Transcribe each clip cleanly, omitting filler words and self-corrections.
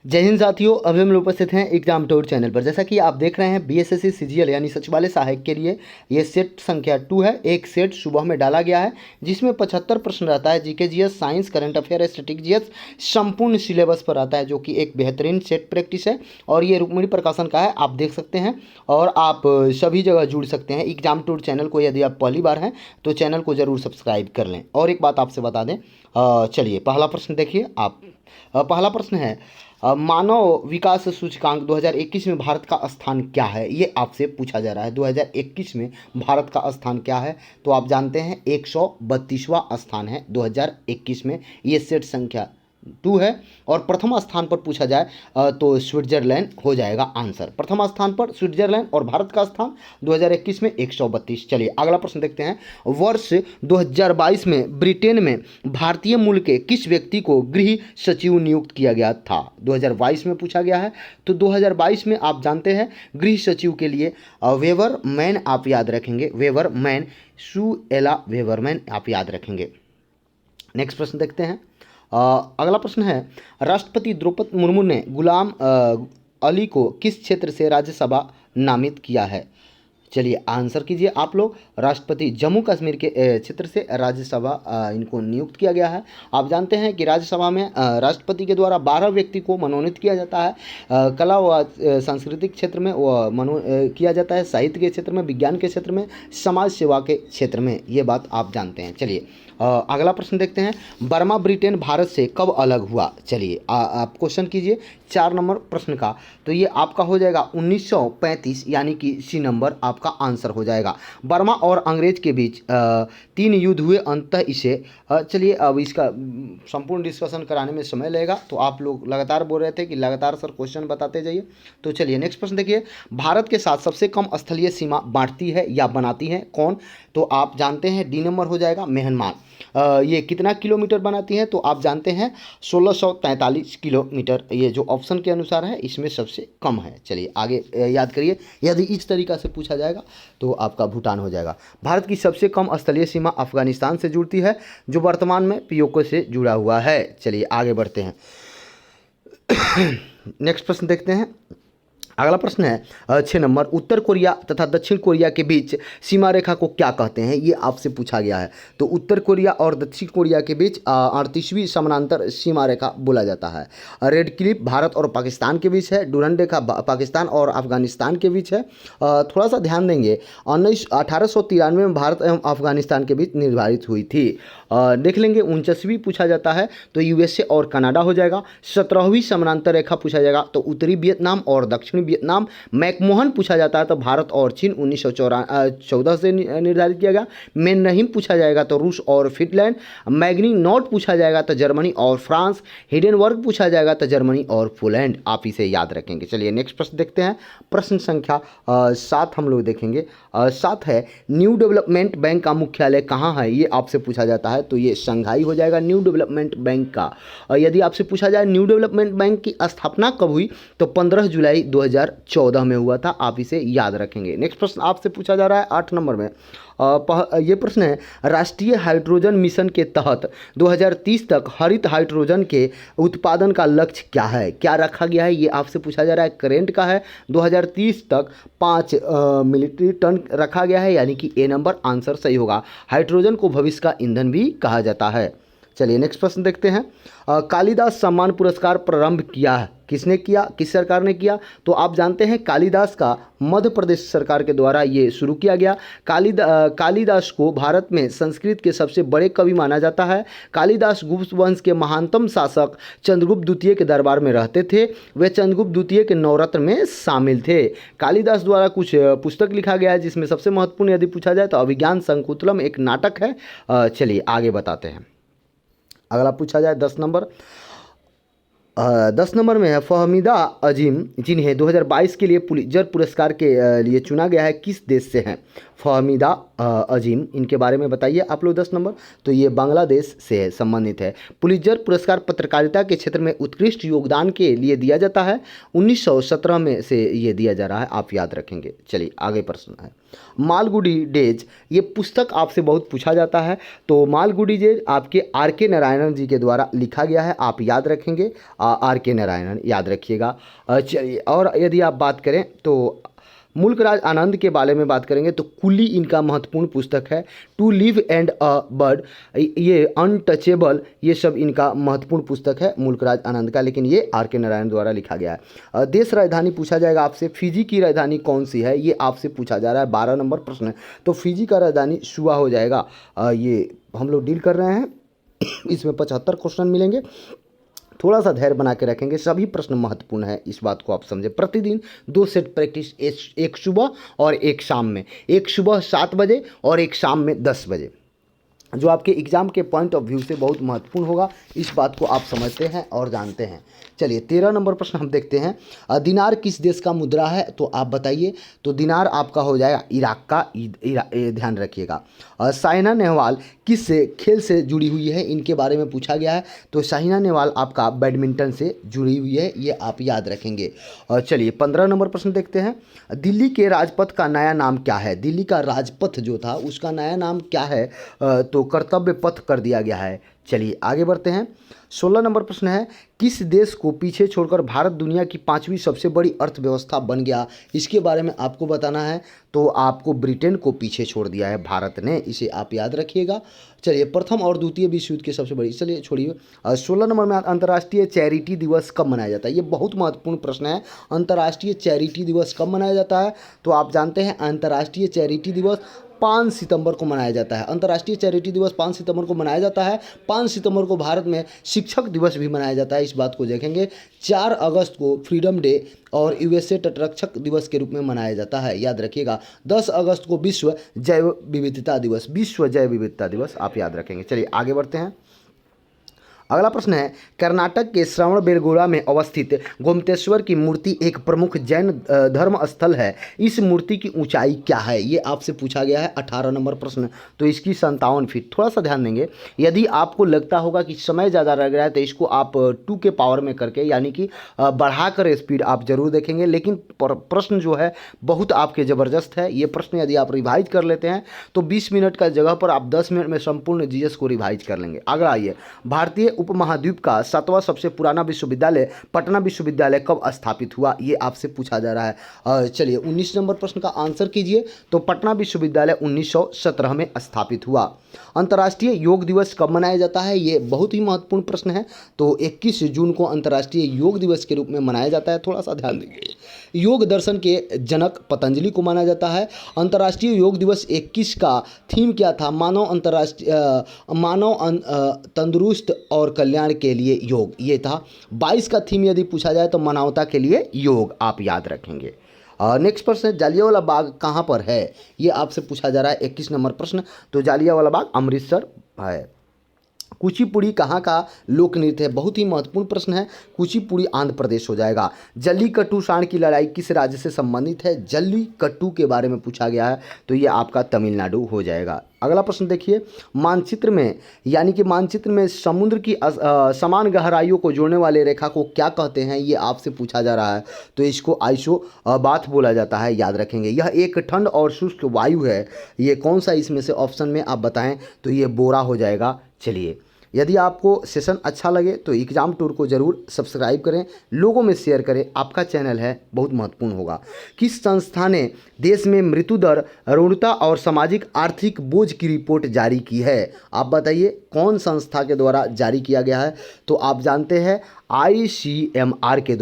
जय हिंद साथियों, अभी हम लोग उपस्थित हैं एग्जाम टूर चैनल पर। जैसा कि आप देख रहे हैं बीएसएससी सीजीएल यानी सचिवालय सहायक के लिए ये सेट संख्या 2 है। एक सेट सुबह में डाला गया है जिसमें 75 प्रश्न रहता है। GK GS, science, current affair, static GS संपूर्ण सिलेबस पर आता है, जो कि एक बेहतरीन सेट प्रैक्टिस है और ये रुक्मिणी प्रकाशन का है, आप देख सकते हैं। और आप सभी जगह जुड़ सकते हैं एग्जाम टूर चैनल को। यदि आप पहली बार हैं तो चैनल को ज़रूर सब्सक्राइब कर लें। और एक बात आपसे बता दें, चलिए पहला प्रश्न देखिए आप। पहला प्रश्न है, मानव विकास सूचकांक 2021 में भारत का स्थान क्या है? ये आपसे पूछा जा रहा है। 2021 में भारत का स्थान क्या है? तो आप जानते हैं 132वां स्थान है 2021 में। ये सेट संख्या 2 है। और प्रथम स्थान पर पूछा जाए तो स्विट्जरलैंड हो जाएगा आंसर। प्रथम स्थान पर स्विट्जरलैंड और भारत का स्थान 2021 में 132। चलिए अगला प्रश्न देखते हैं। वर्ष 2022 में ब्रिटेन में भारतीय मूल के किस व्यक्ति को गृह सचिव नियुक्त किया गया था? 2022 में पूछा गया है। तो 2022 में आप जानते हैं गृह सचिव के लिए वेवर मैन आप याद रखेंगे। Braverman, Suella Braverman आप याद रखेंगे। नेक्स्ट प्रश्न देखते हैं। अगला प्रश्न है, राष्ट्रपति द्रौपदी मुर्मू ने गुलाम अली को किस क्षेत्र से राज्यसभा नामित किया है? चलिए आंसर कीजिए आप लोग। राष्ट्रपति जम्मू कश्मीर के क्षेत्र से राज्यसभा इनको नियुक्त किया गया है। आप जानते हैं कि राज्यसभा में राष्ट्रपति के द्वारा 12 व्यक्ति को मनोनीत किया जाता है। कला व सांस्कृतिक क्षेत्र में किया जाता है, साहित्य के क्षेत्र में, विज्ञान के क्षेत्र में, समाज सेवा के क्षेत्र में। ये बात आप जानते हैं। चलिए अगला प्रश्न देखते हैं। बर्मा ब्रिटेन भारत से कब अलग हुआ? चलिए आप क्वेश्चन कीजिए 4 नंबर प्रश्न का। तो ये आपका हो जाएगा 1935, यानी कि सी नंबर आपका आंसर हो जाएगा। बर्मा और अंग्रेज के बीच 3 युद्ध हुए, अंततः इसे चलिए अब इसका संपूर्ण डिस्कशन कराने में समय लगेगा, तो आप लोग लगातार बोल रहे थे कि लगातार सर क्वेश्चन बताते जाइए। तो चलिए नेक्स्ट प्रश्न देखिए। भारत के साथ सबसे कम स्थलीय सीमा बांटती है या बनाती है कौन? तो आप जानते हैं डी नंबर हो जाएगा म्यांमार। ये कितना किलोमीटर बनाती है? तो आप जानते हैं 1643 किलोमीटर। ये जो ऑप्शन के अनुसार है इसमें सबसे कम है। चलिए आगे याद करिए, यदि इस तरीका से पूछा जाएगा तो आपका भूटान हो जाएगा। भारत की सबसे कम स्थलीय सीमा अफगानिस्तान से जुड़ती है, जो वर्तमान में पीओके से जुड़ा हुआ है। चलिए आगे बढ़ते हैं। नेक्स्ट प्रश्न देखते हैं। अगला प्रश्न है 6 नंबर। उत्तर कोरिया तथा दक्षिण कोरिया के बीच सीमा रेखा को क्या कहते हैं? ये आपसे पूछा गया है। तो उत्तर कोरिया और दक्षिण कोरिया के बीच 38वीं समानांतर सीमा रेखा बोला जाता है। रेड क्लिफ भारत और पाकिस्तान के बीच है। डुरंड रेखा पाकिस्तान और अफगानिस्तान के बीच है। थोड़ा सा ध्यान देंगे, 1893 में भारत एवं अफगानिस्तान के बीच निर्धारित हुई थी। देख लेंगे 49वीं पूछा जाता है तो यूएसए और कनाडा हो जाएगा। 17वीं समानांतर रेखा पूछा जाएगा तो उत्तरी वियतनाम और दक्षिणी वियतनाम। मैकमोहन पूछा जाता है तो भारत और चीन 1914 से निर्धारित किया गया। मेनहिम पूछा जाएगा तो रूस और फिनलैंड। मैग्नी नॉट पूछा जाएगा तो जर्मनी और फ्रांस। हिडेनबर्ग पूछा जाएगा तो जर्मनी और पोलैंड। आप इसे याद रखेंगे। चलिए नेक्स्ट प्रश्न देखते हैं। प्रश्न संख्या 7 हम लोग देखेंगे। 7 है, न्यू डेवलपमेंट बैंक का मुख्यालय कहाँ है? ये आपसे पूछा जाता है तो ये शंघाई हो जाएगा न्यू डेवलपमेंट बैंक का। और यदि आपसे पूछा जाए न्यू डेवलपमेंट बैंक की स्थापना कब हुई, तो 15 जुलाई 2014 में हुआ था। आप इसे याद रखेंगे। नेक्स्ट प्रश्न आपसे पूछा जा रहा है 8 नंबर में। ये प्रश्न है, राष्ट्रीय हाइड्रोजन मिशन के तहत 2030 तक हरित हाइड्रोजन के उत्पादन का लक्ष्य क्या है? क्या रखा गया है? ये आपसे पूछा जा रहा है। करेंट का है 2030 तक 5 मिलिट्री टन रखा गया है, यानी कि ए नंबर आंसर सही होगा। हाइड्रोजन को भविष्य का ईंधन भी कहा जाता है। चलिए नेक्स्ट प्रश्न देखते हैं। कालिदास सम्मान पुरस्कार प्रारंभ किया है किसने किया, किस सरकार ने किया? तो आप जानते हैं कालिदास का मध्य प्रदेश सरकार के द्वारा ये शुरू किया गया। कालिदास को भारत में संस्कृत के सबसे बड़े कवि माना जाता है। कालिदास गुप्त वंश के महानतम शासक चंद्रगुप्त द्वितीय के दरबार में रहते थे। वे चंद्रगुप्त द्वितीय के नवरत्न में शामिल थे। कालिदास द्वारा कुछ पुस्तक लिखा गया है, जिसमें सबसे महत्वपूर्ण यदि पूछा जाए तो अभिज्ञान शकुंतलम एक नाटक है। चलिए आगे बताते हैं। अगला पूछा जाए 10 नंबर। 10 नंबर में है फहमीदा अजीम, जिन्हें 2022 के लिए पुलित्जर पुरस्कार के लिए चुना गया है, किस देश से हैं? फहमीदा अजीम, इनके बारे में बताइए आप लोग। 10 नंबर तो ये बांग्लादेश से संबंधित है। पुलित्जर पुरस्कार पत्रकारिता के क्षेत्र में उत्कृष्ट योगदान के लिए दिया जाता है। 1917 में से ये दिया जा रहा है, आप याद रखेंगे। चलिए आगे प्रश्न है। मालगुडी डेज, ये पुस्तक आपसे बहुत पूछा जाता है। तो मालगुडी डेज आपके आर के नारायणन जी के द्वारा लिखा गया है, आप याद रखेंगे। आर के नारायणन, याद रखिएगा। चलिए, और यदि आप बात करें तो मुल्कराज आनंद के बारे में बात करेंगे तो कुली इनका महत्वपूर्ण पुस्तक है। To live and a bird, ये अनटचेबल, ये सब इनका महत्वपूर्ण पुस्तक है मुल्कराज आनंद का, लेकिन ये आर के नारायण द्वारा लिखा गया है। देश राजधानी पूछा जाएगा आपसे, फिजी की राजधानी कौन सी है, ये आपसे पूछा जा रहा है, 12 नंबर प्रश्न है। तो फिजी का राजधानी सुआ हो जाएगा। ये हम लोग डील कर रहे हैं, इसमें 75 क्वेश्चन मिलेंगे। थोड़ा सा धैर्य बना के रखेंगे, सभी प्रश्न महत्वपूर्ण है, इस बात को आप समझें। प्रतिदिन 2 सेट प्रैक्टिस, एक सुबह और एक शाम में, एक सुबह 7 बजे और एक शाम में 10 बजे, जो आपके एग्जाम के पॉइंट ऑफ व्यू से बहुत महत्वपूर्ण होगा। इस बात को आप समझते हैं और जानते हैं। चलिए 13 नंबर प्रश्न हम देखते हैं। दिनार किस देश का मुद्रा है, तो आप बताइए। तो दिनार आपका हो जाएगा इराक का, ध्यान रखिएगा। साइना नेहवाल किस खेल से जुड़ी हुई है, इनके बारे में पूछा गया है। तो साइना नेहवाल आपका बैडमिंटन से जुड़ी हुई है, ये आप याद रखेंगे। चलिए 15 नंबर प्रश्न देखते हैं। दिल्ली के राजपथ का नया नाम क्या है, दिल्ली का राजपथ जो था उसका नया नाम क्या है, तो कर्तव्य पथ कर दिया गया है। चलिए आगे बढ़ते हैं। 16 नंबर प्रश्न है, किस देश को पीछे छोड़कर भारत दुनिया की 5वीं सबसे बड़ी अर्थव्यवस्था बन गया, इसके बारे में आपको बताना है। तो आपको ब्रिटेन को पीछे छोड़ दिया है भारत ने, इसे आप याद रखिएगा। चलिए प्रथम और द्वितीय विश्व युद्ध की सबसे बड़ी, चलिए छोड़िए। 16 नंबर में अंतर्राष्ट्रीय चैरिटी दिवस कब मनाया जाता है, ये बहुत महत्वपूर्ण प्रश्न है। अंतर्राष्ट्रीय चैरिटी दिवस कब मनाया जाता है, तो आप जानते हैं अंतर्राष्ट्रीय चैरिटी दिवस 5 सितंबर को मनाया जाता है। अंतर्राष्ट्रीय चैरिटी दिवस 5 सितंबर को मनाया जाता है। 5 सितंबर को भारत में शिक्षक दिवस भी मनाया जाता है, इस बात को देखेंगे। 4 अगस्त को फ्रीडम डे और यूएसए तटरक्षक दिवस के रूप में मनाया जाता है, याद रखिएगा। 10 अगस्त को विश्व जैव विविधता दिवस, विश्व जैव विविधता दिवस आप याद रखेंगे। चलिए आगे बढ़ते हैं। अगला प्रश्न है, कर्नाटक के श्रवणबेलगोला में अवस्थित गोमतेश्वर की मूर्ति एक प्रमुख जैन धर्म स्थल है, इस मूर्ति की ऊंचाई क्या है, ये आपसे पूछा गया है। 18 नंबर प्रश्न, तो इसकी 57 फीट। थोड़ा सा ध्यान देंगे, यदि आपको लगता होगा कि समय ज़्यादा लग रहा है तो इसको आप 2 के पावर में करके, यानी कि बढ़ाकर स्पीड आप जरूर देखेंगे, लेकिन प्रश्न जो है बहुत आपके ज़बरदस्त है। ये प्रश्न यदि आप रिवाइज कर लेते हैं तो 20 मिनट का जगह पर आप 10 मिनट में संपूर्ण जीएस को रिवाइज कर लेंगे। अगला आइए, भारतीय उपमहाद्वीप का 7वां सबसे पुराना विश्वविद्यालय पटना विश्वविद्यालय कब स्थापित हुआ, ये आपसे पूछा जा रहा है। चलिए 19 नंबर प्रश्न का आंसर कीजिए। तो पटना विश्वविद्यालय 1917 में स्थापित हुआ। अंतर्राष्ट्रीय योग दिवस कब मनाया जाता है, ये बहुत ही महत्वपूर्ण प्रश्न है। तो 21 जून को अंतर्राष्ट्रीय योग दिवस के रूप में मनाया जाता है। थोड़ा सा ध्यान देंगे, योग दर्शन के जनक पतंजलि को माना जाता है। अंतर्राष्ट्रीय योग दिवस 21 का थीम क्या था, तंदुरुस्त और कल्याण के लिए योग, ये था। 22 का थीम यदि पूछा जाए तो मानवता के लिए योग, आप याद रखेंगे। नेक्स्ट प्रश्न, जालियांवाला बाग कहाँ पर है, ये आपसे पूछा जा रहा है। 21 नंबर प्रश्न, तो जालियांवाला बाग अमृतसर है। कुचिपुड़ी कहाँ का लोक नृत्य है, बहुत ही महत्वपूर्ण प्रश्न है। कुचिपुड़ी आंध्र प्रदेश हो जाएगा। जल्लीकट्टू सांड की लड़ाई किस राज्य से संबंधित है, जल्लीकट्टू के बारे में पूछा गया है, तो ये आपका तमिलनाडु हो जाएगा। अगला प्रश्न देखिए, मानचित्र में, यानी कि मानचित्र में समुद्र की समान गहराइयों को जोड़ने वाले रेखा को क्या कहते हैं, ये आपसे पूछा जा रहा है। तो इसको आइसो बाथ बोला जाता है, याद रखेंगे। यह एक ठंड और शुष्क वायु है, ये कौन सा इसमें से ऑप्शन में आप बताएं, तो ये बोरा हो जाएगा। चलिए, यदि आपको सेशन अच्छा लगे तो एग्जाम टूर को ज़रूर सब्सक्राइब करें, लोगों में शेयर करें, आपका चैनल है, बहुत महत्वपूर्ण होगा। किस संस्था ने देश में मृत्यु दर, अरुणता और सामाजिक आर्थिक बोझ की रिपोर्ट जारी की है, आप बताइए कौन संस्था के द्वारा जारी किया गया है। तो आप जानते हैं ICMR के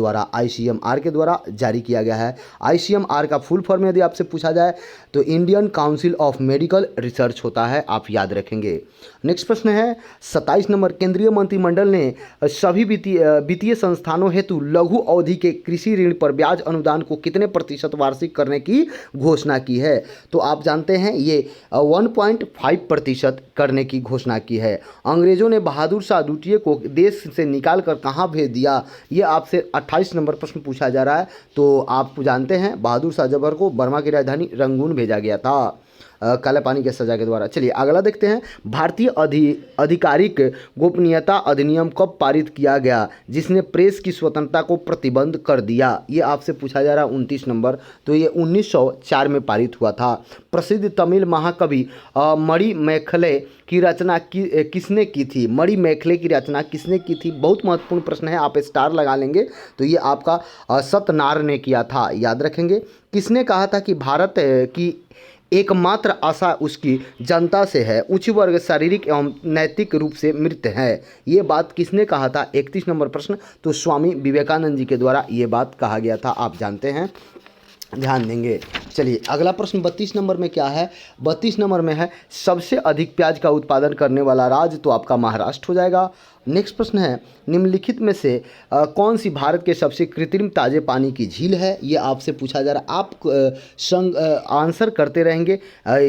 द्वारा जारी किया गया है। ICMR का फुल फॉर्म यदि आपसे पूछा जाए तो Indian council of medical research होता है, आप याद रखेंगे। नेक्स्ट प्रश्न है 27 नंबर, केंद्रीय मंत्रिमंडल ने सभी वित्तीय संस्थानों हेतु लघु अवधि के कृषि ऋण पर ब्याज अनुदान को कितने प्रतिशत वार्षिक करने की घोषणा की है। तो आप जानते हैं ये 1.5% करने की घोषणा की है। अंग्रेजों ने बहादुर शाह द्वितीय को देश से निकाल कर कहाँ भेज दिया, ये आपसे 28 नंबर प्रश्न पूछा जा रहा है। तो आप जानते हैं बहादुर शाह जफर को बर्मा की राजधानी रंगून भेजा गया था। काले पानी के सजा के द्वारा। चलिए अगला देखते हैं, भारतीय आधिकारिक गोपनीयता अधिनियम कब पारित किया गया जिसने प्रेस की स्वतंत्रता को प्रतिबंध कर दिया? ये आपसे पूछा जा रहा है 29 नंबर। तो ये 1904 में पारित हुआ था। प्रसिद्ध तमिल महाकवि मणिमेखले की रचना किसने की थी? मणिमेखले की रचना किसने की थी? बहुत महत्वपूर्ण प्रश्न है, आप स्टार लगा लेंगे तो ये आपका सत्यनारायण ने किया था, याद रखेंगे। किसने कहा था कि भारत की एकमात्र आशा उसकी जनता से है, उच्च वर्ग शारीरिक एवं नैतिक रूप से मृत है? ये बात किसने कहा था? 31 नंबर प्रश्न। तो स्वामी विवेकानंद जी के द्वारा ये बात कहा गया था, आप जानते हैं, ध्यान देंगे। चलिए अगला प्रश्न 32 नंबर में क्या है? 32 नंबर में है, सबसे अधिक प्याज का उत्पादन करने वाला राज्य, तो आपका महाराष्ट्र हो जाएगा। नेक्स्ट प्रश्न है, निम्नलिखित में से कौन सी भारत के सबसे कृत्रिम ताजे पानी की झील है? ये आपसे पूछा जा रहा है, आप आंसर करते रहेंगे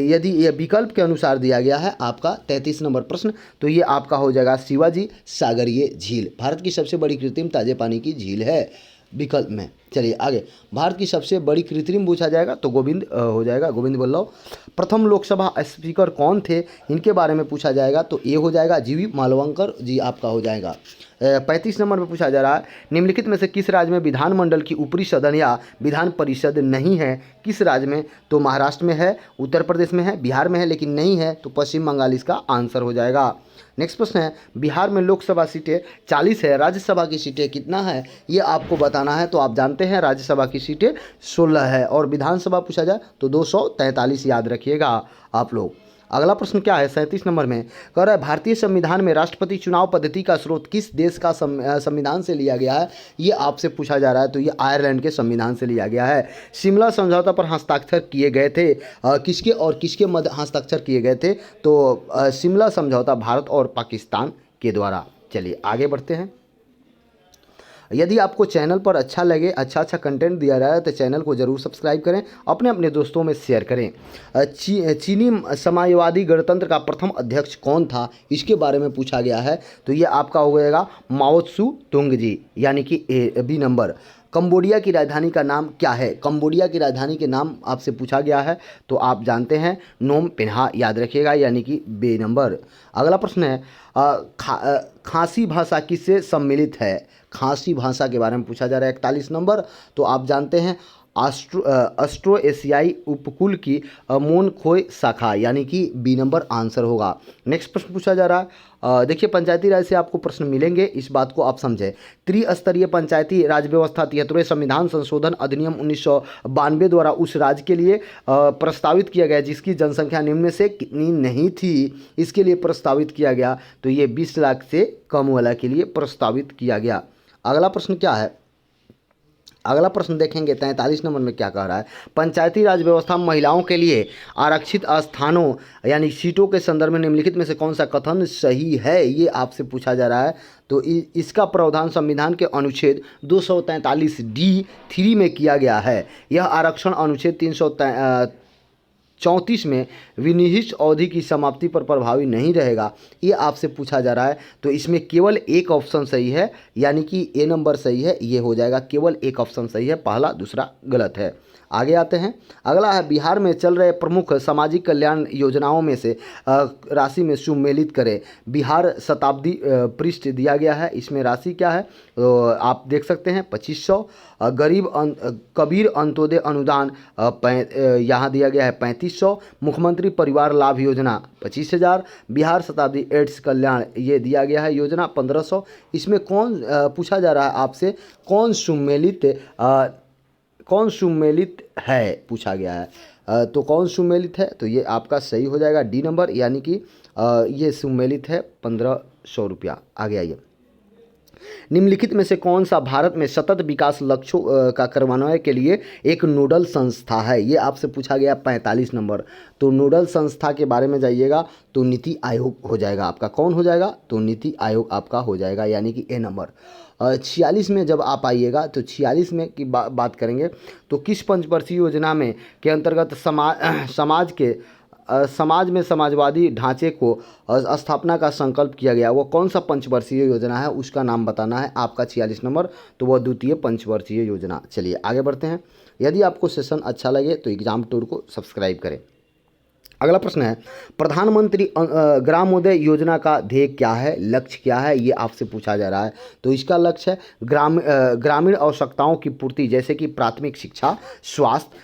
यदि ये विकल्प के अनुसार दिया गया है। आपका 33 नंबर प्रश्न, तो ये आपका हो जाएगा शिवाजी सागरीय झील, भारत की सबसे बड़ी कृत्रिम ताजे पानी की झील है विकल्प में। चलिए आगे, भारत की सबसे बड़ी कृत्रिम पूछा जाएगा तो गोविंद हो जाएगा, गोविंद वल्लभ। प्रथम लोकसभा स्पीकर कौन थे, इनके बारे में पूछा जाएगा तो ये हो जाएगा जीवी मालवंकर जी, आपका हो जाएगा। 35 नंबर में पूछा जा रहा है, निम्नलिखित में से किस राज्य में विधानमंडल की ऊपरी सदन या विधान परिषद नहीं है? किस राज्य में? तो महाराष्ट्र में है, उत्तर प्रदेश में है, बिहार में है, लेकिन नहीं है तो पश्चिम बंगाल इसका आंसर हो जाएगा। नेक्स्ट प्रश्न है, बिहार में लोकसभा सीटें 40 है, राज्यसभा की सीटें कितना है ये आपको बताना है। तो आप जानते हैं राज्यसभा की सीटें 16 है और विधानसभा पूछा जाए तो 243, याद रखिएगा आप लोग। अगला प्रश्न क्या है 37 नंबर में, कह रहा है भारतीय संविधान में राष्ट्रपति चुनाव पद्धति का स्रोत किस देश का संविधान से लिया गया है? ये आपसे पूछा जा रहा है, तो ये आयरलैंड के संविधान से लिया गया है। शिमला समझौता पर हस्ताक्षर किए गए थे, किसके और किसके मध्य हस्ताक्षर किए गए थे? तो शिमला समझौता भारत और पाकिस्तान के द्वारा। चलिए आगे बढ़ते हैं। यदि आपको चैनल पर अच्छा लगे, अच्छा कंटेंट दिया रहा है तो चैनल को ज़रूर सब्सक्राइब करें, अपने अपने दोस्तों में शेयर करें। चीनी समाजवादी गणतंत्र का प्रथम अध्यक्ष कौन था, इसके बारे में पूछा गया है। तो ये आपका हो जाएगा माओ त्सु तुंग जी, यानी कि बी नंबर। कंबोडिया की राजधानी का नाम क्या है? कंबोडिया की राजधानी के नाम आपसे पूछा गया है तो आप जानते हैं नोम पेन्हा, याद रखिएगा, यानी कि बे नंबर। अगला प्रश्न है, खासी भाषा किससे सम्मिलित है? खासी भाषा के बारे में पूछा जा रहा है 41 नंबर। तो आप जानते हैं ऑस्ट्रो एशियाई उपकूल की मोनखोय शाखा, यानी कि बी नंबर आंसर होगा। नेक्स्ट प्रश्न पूछा जा रहा है, देखिए पंचायती राज से आपको प्रश्न मिलेंगे, इस बात को आप समझें। त्रिस्तरीय पंचायती राज व्यवस्था 73वें संविधान संशोधन अधिनियम 1992 द्वारा उस राज्य के लिए प्रस्तावित किया गया जिसकी जनसंख्या निम्न में से कितनी नहीं थी, इसके लिए प्रस्तावित किया गया। तो ये 20 लाख से कम वाला के लिए प्रस्तावित किया गया। अगला प्रश्न क्या है? अगला प्रश्न देखेंगे 43 नंबर में क्या कह रहा है, पंचायती राज व्यवस्था में महिलाओं के लिए आरक्षित स्थानों यानी सीटों के संदर्भ में निम्नलिखित में से कौन सा कथन सही है? ये आपसे पूछा जा रहा है। तो इसका प्रावधान संविधान के अनुच्छेद 243D(3) में किया गया है। यह आरक्षण अनुच्छेद 334 में विनिहित अवधि की समाप्ति पर प्रभावी नहीं रहेगा, ये आपसे पूछा जा रहा है। तो इसमें केवल एक ऑप्शन सही है, यानी कि ए नंबर सही है, ये हो जाएगा, केवल एक ऑप्शन सही है, पहला दूसरा गलत है। आगे आते हैं, अगला है बिहार में चल रहे प्रमुख सामाजिक कल्याण योजनाओं में से राशि में सुमेलित करें। बिहार शताब्दी पृष्ठ दिया गया है, इसमें राशि क्या है तो आप देख सकते हैं 2500। कबीर अंत्योदय अनुदान यहाँ दिया गया है 3500। मुख्यमंत्री परिवार लाभ योजना 25,000। बिहार शताब्दी एड्स कल्याण ये दिया गया है योजना 1500। इसमें कौन पूछा जा रहा है आपसे, कौन सुमेलित है पूछा गया है। तो कौन सुमेलित है, तो ये आपका सही हो जाएगा डी नंबर, यानी कि ये सुमेलित है 1500 रुपया। आगे आइए, निम्नलिखित में से कौन सा भारत में सतत विकास लक्ष्यों का कार्यान्वयन के लिए एक नोडल संस्था है? ये आपसे पूछा गया 45 नंबर। तो नोडल संस्था के बारे में जाइएगा तो नीति आयोग हो जाएगा आपका, कौन हो जाएगा तो नीति आयोग आपका हो जाएगा, यानी कि ए नंबर। 46 में जब आप आइएगा तो 46 में की बात करेंगे तो किस पंचवर्षीय योजना में के अंतर्गत समाज में समाजवादी ढांचे को स्थापना का संकल्प किया गया, वो कौन सा पंचवर्षीय योजना है उसका नाम बताना है आपका 46 नंबर। तो वह द्वितीय पंचवर्षीय योजना। चलिए आगे बढ़ते हैं। यदि आपको सेशन अच्छा लगे तो एग्जाम टूर को सब्सक्राइब करें। अगला प्रश्न है, प्रधानमंत्री ग्रामोदय योजना का ध्येय क्या है, लक्ष्य क्या है, ये आपसे पूछा जा रहा है। तो इसका लक्ष्य है ग्रामीण आवश्यकताओं की पूर्ति, जैसे कि प्राथमिक शिक्षा, स्वास्थ्य,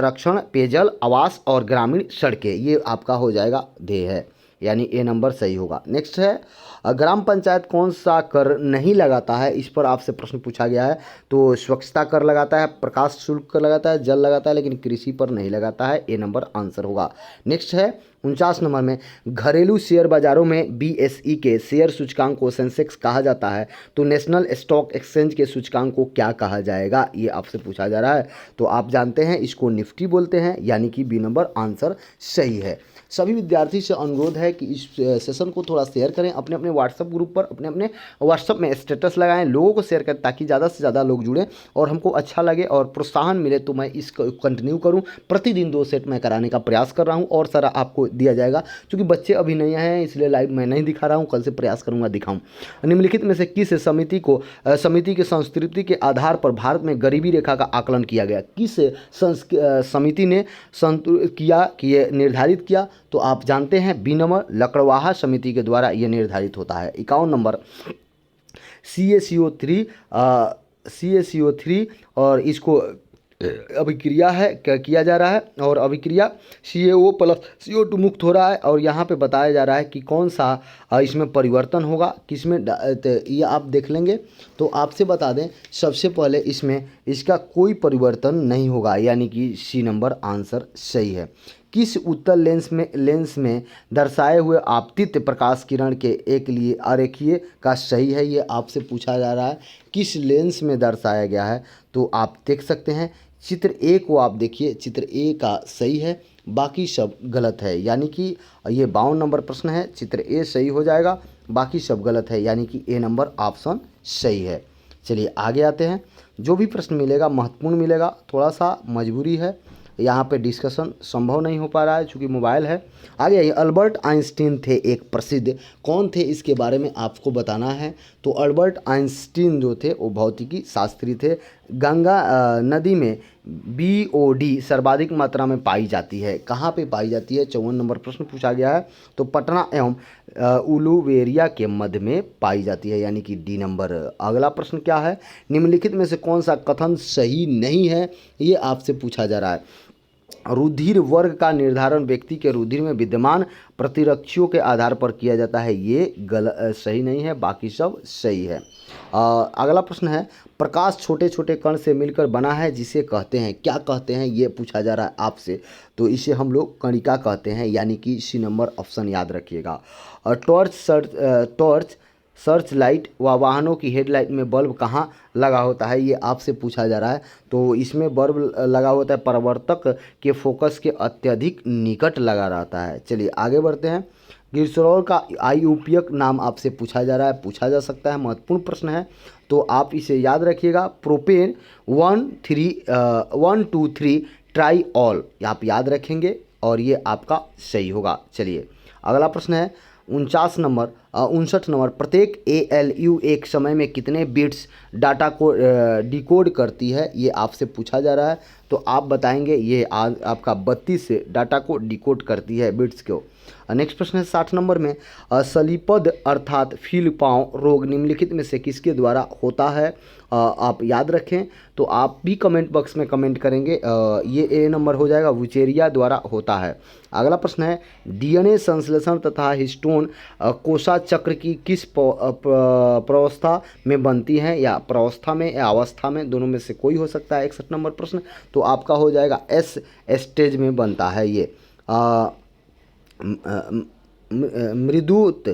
रक्षण, पेयजल, आवास और ग्रामीण सड़कें, ये आपका हो जाएगा ध्येय है, यानी ए नंबर सही होगा। नेक्स्ट है, ग्राम पंचायत कौन सा कर नहीं लगाता है, इस पर आपसे प्रश्न पूछा गया है। तो स्वच्छता कर लगाता है, प्रकाश शुल्क कर लगाता है, जल लगाता है, लेकिन कृषि पर नहीं लगाता है, ए नंबर आंसर होगा। नेक्स्ट है 49 नंबर में, घरेलू शेयर बाजारों में बीएसई के शेयर सूचकांक को सेंसेक्स कहा जाता है, तो नेशनल स्टॉक एक्सचेंज के सूचकांक को क्या कहा जाएगा, ये आपसे पूछा जा रहा है। तो आप जानते हैं इसको निफ्टी बोलते हैं, यानी कि बी नंबर आंसर सही है। सभी विद्यार्थी से अनुरोध है कि इस सेशन को थोड़ा शेयर करें, अपने अपने व्हाट्सएप ग्रुप पर, अपने अपने व्हाट्सएप में स्टेटस लगाएं, लोगों को शेयर करें, ताकि ज़्यादा से ज़्यादा लोग जुड़ें और हमको अच्छा लगे और प्रोत्साहन मिले, तो मैं इसको कंटिन्यू करूं। प्रतिदिन 2 सेट मैं कराने का प्रयास कर रहा हूं और सारा आपको दिया जाएगा। क्योंकि बच्चे अभी नए हैं, इसलिए लाइव मैं नहीं दिखा रहा हूँ, कल से प्रयास करूँगा दिखाऊँ। निम्नलिखित में से किस समिति की संस्कृति के आधार पर भारत में गरीबी रेखा का आकलन किया गया, किस समिति ने निर्धारित किया, तो आप जानते हैं बी नंबर लकड़वाहा समिति के द्वारा यह निर्धारित होता है। 51 नंबर, CaCO3 और इसको अभिक्रिया है किया जा रहा है, और अभिक्रिया CaO प्लस CO2 मुक्त हो रहा है, और यहाँ पे बताया जा रहा है कि कौन सा इसमें परिवर्तन होगा, किसमें ये आप देख लेंगे। तो आपसे बता दें, सबसे पहले इसमें इसका कोई परिवर्तन नहीं होगा, यानी कि सी नंबर आंसर सही है। किस उत्तल लेंस में दर्शाए हुए आपतित प्रकाश किरण के एक लिए आरेखीय का सही है, ये आपसे पूछा जा रहा है। किस लेंस में दर्शाया गया है, तो आप देख सकते हैं चित्र ए को आप देखिए, चित्र ए का सही है, बाकी सब गलत है, यानी कि ये 52 नंबर प्रश्न है, चित्र ए सही हो जाएगा, बाकी सब गलत है, यानी कि ए नंबर ऑप्शन सही है। चलिए आगे आते हैं। जो भी प्रश्न मिलेगा महत्वपूर्ण मिलेगा, थोड़ा सा मजबूरी है, यहाँ पे डिस्कशन संभव नहीं हो पा रहा है चूँकि मोबाइल है। आगे आइए, अल्बर्ट आइंस्टीन थे एक प्रसिद्ध, कौन थे इसके बारे में आपको बताना है। तो अल्बर्ट आइंस्टीन जो थे वो भौतिकी शास्त्री थे। गंगा नदी में BOD सर्वाधिक मात्रा में पाई जाती है, कहाँ पे पाई जाती है, 54 नंबर प्रश्न पूछा गया है। तो पटना एवं उलुवेरिया के मध्य में पाई जाती है, यानी कि डी नंबर। अगला प्रश्न क्या है, निम्नलिखित में से कौन सा कथन सही नहीं है, ये आपसे पूछा जा रहा है। रुधिर वर्ग का निर्धारण व्यक्ति के रुधिर में विद्यमान प्रतिरक्षियों के आधार पर किया जाता है, ये सही नहीं है, बाकी सब सही है। अगला प्रश्न है, प्रकाश छोटे छोटे कण से मिलकर बना है जिसे कहते हैं, क्या कहते हैं, ये पूछा जा रहा है आपसे। तो इसे हम लोग कणिका कहते हैं, यानी कि सी नंबर ऑप्शन याद रखिएगा। टॉर्च सर्च लाइट व वाहनों की हेडलाइट में बल्ब कहाँ लगा होता है, ये आपसे पूछा जा रहा है। तो इसमें बल्ब लगा होता है परावर्तक के फोकस के अत्यधिक निकट लगा रहता है। चलिए आगे बढ़ते हैं। ग्लिसरॉल का आयुपीएक नाम आपसे पूछा जा रहा है, पूछा जा सकता है, महत्वपूर्ण प्रश्न है, तो आप इसे याद रखिएगा। प्रोपेन 1,2,3 ट्राईऑल, आप याद रखेंगे और ये आपका सही होगा। चलिए अगला प्रश्न है 59 नंबर, प्रत्येक ALU एक समय में कितने बिट्स डाटा को डिकोड करती है, ये आपसे पूछा जा रहा है। तो आप बताएंगे ये आपका 32 से डाटा को डिकोड करती है बिट्स को। नेक्स्ट प्रश्न है 60 नंबर में, सलीपद अर्थात फील पाँव रोग निम्नलिखित में से किसके द्वारा होता है, आप याद रखें। तो आप भी कमेंट बॉक्स में कमेंट करेंगे, ये ए नंबर हो जाएगा, वुचेरिया द्वारा होता है। अगला प्रश्न है, DNA संश्लेषण तथा हिस्टोन कोशा चक्र की किस प्रावस्था में बनती हैं, या प्रावस्था में या अवस्था में, दोनों में से कोई हो सकता है। 61 नंबर प्रश्न, तो आपका हो जाएगा S स्टेज में बनता है ये। मृदुत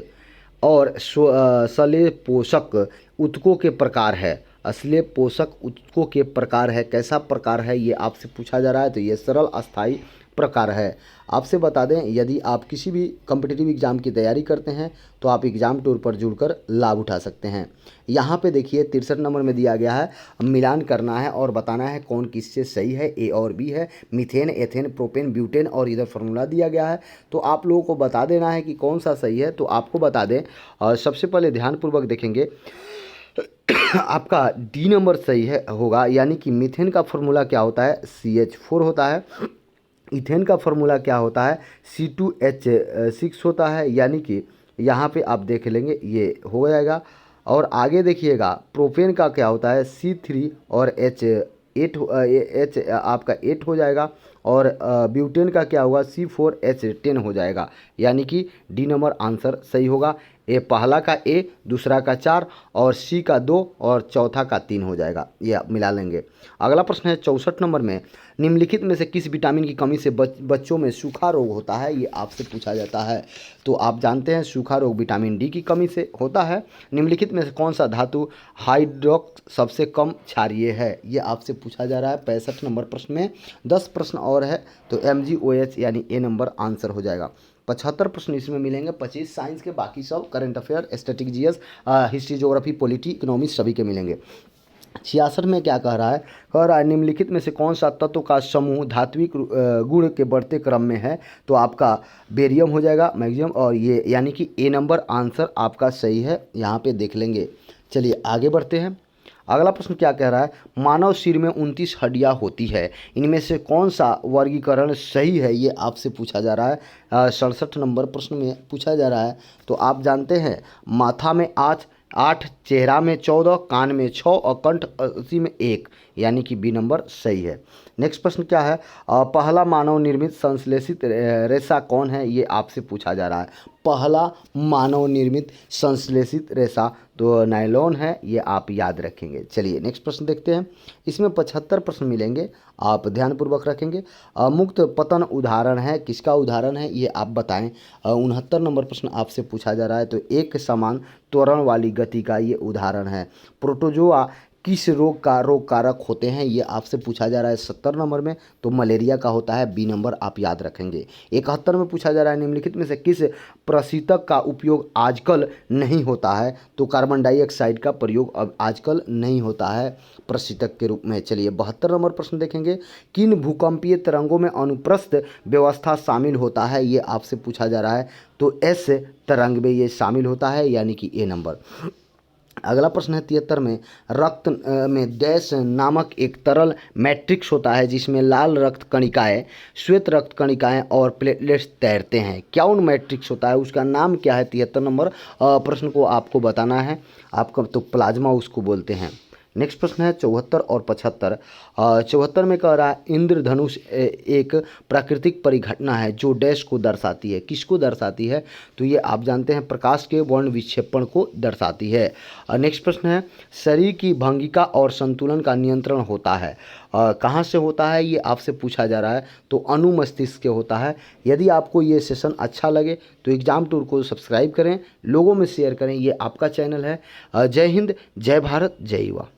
और सले पोषक ऊतकों के प्रकार है, असले पोषक ऊतकों के प्रकार है, कैसा प्रकार है, ये आपसे पूछा जा रहा है। तो ये सरल अस्थाई प्रकार है। आपसे बता दें, यदि आप किसी भी कॉम्पिटिटिव एग्ज़ाम की तैयारी करते हैं तो आप एग्ज़ाम टूर पर जुड़कर लाभ उठा सकते हैं। यहाँ पे देखिए 63 नंबर में दिया गया है, मिलान करना है और बताना है कौन किससे सही है, ए और बी है, मीथेन, एथेन, प्रोपेन, ब्यूटेन, और इधर फार्मूला दिया गया है। तो आप लोगों को बता देना है कि कौन सा सही है। तो आपको बता दें, सबसे पहले ध्यानपूर्वक देखेंगे, आपका डी नंबर सही है होगा, यानी कि मीथेन का फार्मूला क्या होता है, CH4 होता है। इथेन का फॉर्मूला क्या होता है, C2H6 होता है, यानी कि यहाँ पे आप देख लेंगे ये हो जाएगा। और आगे देखिएगा प्रोपेन का क्या होता है, C3 और H आपका 8 हो जाएगा। और ब्यूटेन का क्या होगा, C4H10 हो जाएगा, यानी कि डी नंबर आंसर सही होगा। ए पहला का ए, दूसरा का 4 और सी का 2 और चौथा का 3 हो जाएगा, ये आप मिला लेंगे। अगला प्रश्न है 64 नंबर में, निम्नलिखित में से किस विटामिन की कमी से बच्चों में सूखा रोग होता है, ये आपसे पूछा जाता है। तो आप जानते हैं सूखा रोग विटामिन डी की कमी से होता है। निम्नलिखित में से कौन सा धातु हाइड्रोक्स सबसे कम क्षारीय है, ये आपसे पूछा जा रहा है 65 नंबर प्रश्न में। 10 प्रश्न और है तो MgOH यानी ए नंबर आंसर हो जाएगा। 75 प्रश्न इसमें मिलेंगे, 25 साइंस के, बाकी सब current affair, static GS, history, geography, polity, economics सभी के मिलेंगे। 66 में क्या कह रहा है निम्नलिखित में से कौन सा तत्व का समूह धात्विक गुण के बढ़ते क्रम में है, तो आपका बेरियम हो जाएगा, मैग्नीशियम, और ये यानी कि ए नंबर आंसर आपका सही है, यहाँ पे देख लेंगे। चलिए आगे बढ़ते हैं। अगला प्रश्न क्या कह रहा है, मानव सिर में 29 हड्डियाँ होती है, इनमें से कौन सा वर्गीकरण सही है, ये आपसे पूछा जा रहा है। 67 नंबर प्रश्न में पूछा जा रहा है। तो आप जानते हैं माथा में 8, चेहरा में 14, कान में 6 और कंठ उसी में 1, यानी कि बी नंबर सही है। नेक्स्ट प्रश्न क्या है, पहला मानव निर्मित संश्लेषित रेशा कौन है, ये आपसे पूछा जा रहा है। पहला मानव निर्मित संश्लेषित रेशा तो नायलॉन है, ये आप याद रखेंगे। चलिए नेक्स्ट प्रश्न देखते हैं। इसमें 75 प्रश्न मिलेंगे, आप ध्यानपूर्वक रखेंगे। मुक्त पतन उदाहरण है, किसका उदाहरण है ये आप बताएं। 69 नंबर प्रश्न आपसे पूछा जा रहा है। तो एक समान त्वरण वाली गति का ये उदाहरण है। प्रोटोजोआ किस रोग का रोग कारक होते हैं, ये आपसे पूछा जा रहा है 70 नंबर में। तो मलेरिया का होता है, बी नंबर आप याद रखेंगे। 71 में पूछा जा रहा है निम्नलिखित में से किस प्रशीतक का उपयोग आजकल नहीं होता है, तो कार्बन डाइऑक्साइड का प्रयोग अब आजकल नहीं होता है प्रशीतक के रूप में। चलिए 72 नंबर प्रश्न देखेंगे, किन भूकंपीय तरंगों में अनुप्रस्थ व्यवस्था शामिल होता है, ये आपसे पूछा जा रहा है। तो एस तरंग में ये शामिल होता है, यानी कि ए नंबर। अगला प्रश्न है 73 में, रक्त में डैश नामक एक तरल मैट्रिक्स होता है जिसमें लाल रक्त कणिकाएं, श्वेत रक्त कणिकाएं और प्लेटलेट्स तैरते हैं, क्या उन मैट्रिक्स होता है, उसका नाम क्या है। 73 नंबर प्रश्न को आपको बताना है, आपका तो प्लाज्मा उसको बोलते हैं। नेक्स्ट प्रश्न है 74 और 75। 74 में कह रहा है इंद्रधनुष एक प्राकृतिक परिघटना है जो डैश को दर्शाती है, किसको दर्शाती है, तो ये आप जानते हैं प्रकाश के वर्ण विक्षेपण को दर्शाती है। नेक्स्ट प्रश्न है शरीर की भंगिका और संतुलन का नियंत्रण होता है, कहाँ से होता है, ये आपसे पूछा जा रहा है। तो अनुमस्तिष्क के होता है। यदि आपको ये सेशन अच्छा लगे तो एग्जाम टूर को सब्सक्राइब करें, लोगों में शेयर करें, ये आपका चैनल है। जय हिंद, जय भारत, जय युवा।